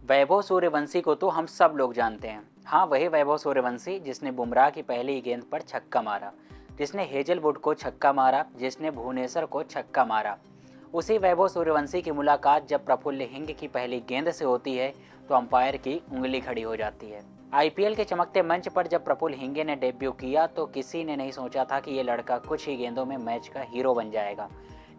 वैभव सूर्यवंशी को तो हम सब लोग जानते हैं। हाँ, वही वैभव सूर्यवंशी जिसने बुमराह की पहली गेंद पर छक्का मारा, जिसने हेजलवुड को छक्का मारा, जिसने भुवनेश्वर को छक्का मारा। उसी वैभव सूर्यवंशी की मुलाकात जब प्रफुल्ल हिंग की पहली गेंद से होती है तो अंपायर की उंगली खड़ी हो जाती है। आईपीएल के चमकते मंच पर जब प्रफुल्ल हिंगे ने डेब्यू किया तो किसी ने नहीं सोचा था कि ये लड़का कुछ ही गेंदों में मैच का हीरो बन जाएगा।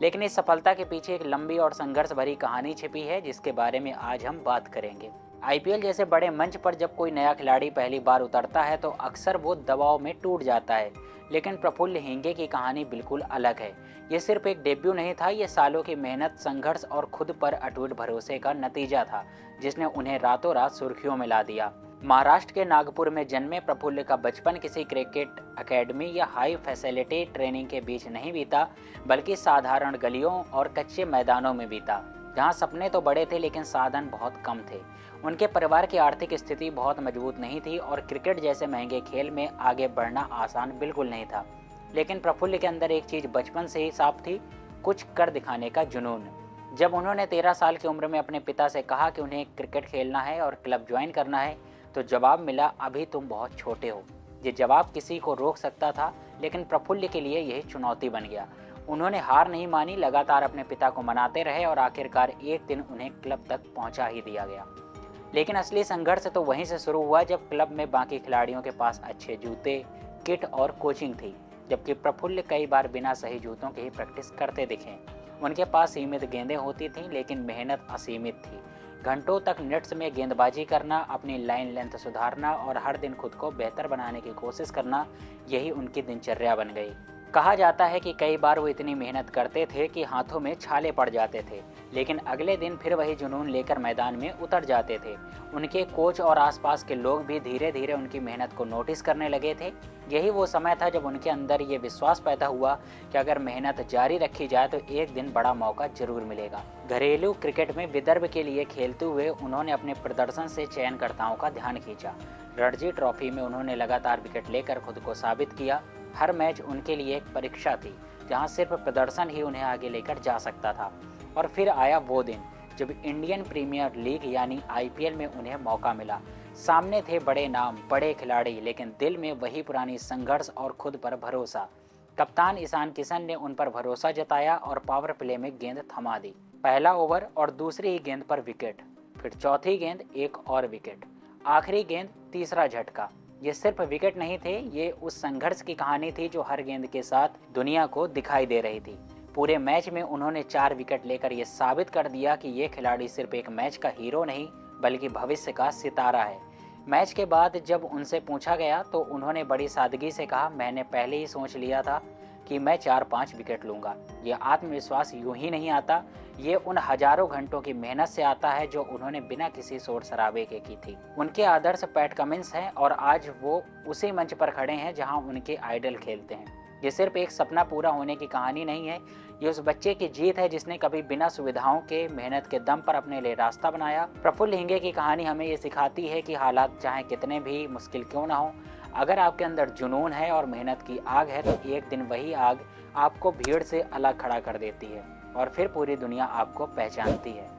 लेकिन इस सफलता के पीछे एक लंबी और संघर्ष भरी कहानी छिपी है जिसके बारे में आज हम बात करेंगे। आईपीएल जैसे बड़े मंच पर जब कोई नया खिलाड़ी पहली बार उतरता है तो अक्सर वो दबाव में टूट जाता है, लेकिन प्रफुल्ल हिंगे की कहानी बिल्कुल अलग है। ये सिर्फ एक डेब्यू नहीं था, ये सालों की मेहनत, संघर्ष और खुद पर अटूट भरोसे का नतीजा था जिसने उन्हें रातों रात सुर्खियों में ला दिया। महाराष्ट्र के नागपुर में जन्मे प्रफुल्ल का बचपन किसी क्रिकेट अकेडमी या हाई फैसिलिटी ट्रेनिंग के बीच नहीं बीता, बल्कि साधारण गलियों और कच्चे मैदानों में बीता, जहां सपने तो बड़े थे लेकिन साधन बहुत कम थे। उनके परिवार की आर्थिक स्थिति बहुत मजबूत नहीं थी और क्रिकेट जैसे महंगे खेल में आगे बढ़ना आसान बिल्कुल नहीं था। लेकिन प्रफुल्ल के अंदर एक चीज़ बचपन से ही साफ थी, कुछ कर दिखाने का जुनून। जब उन्होंने 13 साल की उम्र में अपने पिता से कहा कि उन्हें क्रिकेट खेलना है और क्लब ज्वाइन करना है तो जवाब मिला, अभी तुम बहुत छोटे हो। ये जवाब किसी को रोक सकता था, लेकिन प्रफुल्ल के लिए यही चुनौती बन गया। उन्होंने हार नहीं मानी, लगातार अपने पिता को मनाते रहे और आखिरकार एक दिन उन्हें क्लब तक पहुंचा ही दिया गया। लेकिन असली संघर्ष तो वहीं से शुरू हुआ जब क्लब में बाकी खिलाड़ियों के पास अच्छे जूते, किट और कोचिंग थी, जबकि प्रफुल्ल कई बार बिना सही जूतों के ही प्रैक्टिस करते दिखे। उनके पास सीमित गेंदें होती थीं, लेकिन मेहनत असीमित थी। घंटों तक नेट्स में गेंदबाजी करना, अपनी लाइन लेंथ सुधारना और हर दिन खुद को बेहतर बनाने की कोशिश करना, यही उनकी दिनचर्या बन गई। कहा जाता है कि कई बार वो इतनी मेहनत करते थे कि हाथों में छाले पड़ जाते थे, लेकिन अगले दिन फिर वही जुनून लेकर मैदान में उतर जाते थे। उनके कोच और आसपास के लोग भी धीरे धीरे उनकी मेहनत को नोटिस करने लगे थे। यही वो समय था जब उनके अंदर ये विश्वास पैदा हुआ कि अगर मेहनत जारी रखी जाए तो एक दिन बड़ा मौका जरूर मिलेगा। घरेलू क्रिकेट में विदर्भ के लिए खेलते हुए उन्होंने अपने प्रदर्शन से चयनकर्ताओं का ध्यान खींचा। रणजी ट्रॉफी में उन्होंने लगातार विकेट लेकर खुद को साबित किया। हर मैच उनके लिए एक परीक्षा थी, जहां सिर्फ प्रदर्शन ही उन्हें आगे लेकर जा सकता था। और फिर आया वो दिन जब इंडियन प्रीमियर लीग यानी आईपीएल में उन्हें मौका मिला। सामने थे बड़े नाम, बड़े खिलाड़ी, लेकिन दिल में वही पुरानी संघर्ष और खुद पर भरोसा। कप्तान ईशान किशन ने उन पर भरोसा जताया और पावर प्ले में गेंद थमा दी। पहला ओवर और दूसरी ही गेंद पर विकेट, फिर चौथी गेंद एक और विकेट, आखिरी गेंद तीसरा झटका। ये सिर्फ विकेट नहीं थे, ये उस संघर्ष की कहानी थी जो हर गेंद के साथ दुनिया को दिखाई दे रही थी। पूरे मैच में उन्होंने 4 विकेट लेकर ये साबित कर दिया कि ये खिलाड़ी सिर्फ एक मैच का हीरो नहीं बल्कि भविष्य का सितारा है। मैच के बाद जब उनसे पूछा गया तो उन्होंने बड़ी सादगी से कहा, मैंने पहले ही सोच लिया था कि मैं 4-5 विकेट लूँगा। ये आत्मविश्वास यूं ही नहीं आता, ये उन हजारों घंटों की मेहनत से आता है जो उन्होंने बिना किसी शोर शराबे के की थी। उनके आदर्श पैट कमिंस हैं और आज वो उसी मंच पर खड़े हैं जहां उनके आइडल खेलते हैं। ये सिर्फ एक सपना पूरा होने की कहानी नहीं है, ये उस बच्चे की जीत है जिसने कभी बिना सुविधाओं के मेहनत के दम पर अपने लिए रास्ता बनाया। प्रफुल्ल हिंगे की कहानी हमें ये सिखाती है कि हालात चाहे कितने भी मुश्किल क्यों ना हो, अगर आपके अंदर जुनून है और मेहनत की आग है तो एक दिन वही आग आपको भीड़ से अलग खड़ा कर देती है और फिर पूरी दुनिया आपको पहचानती है।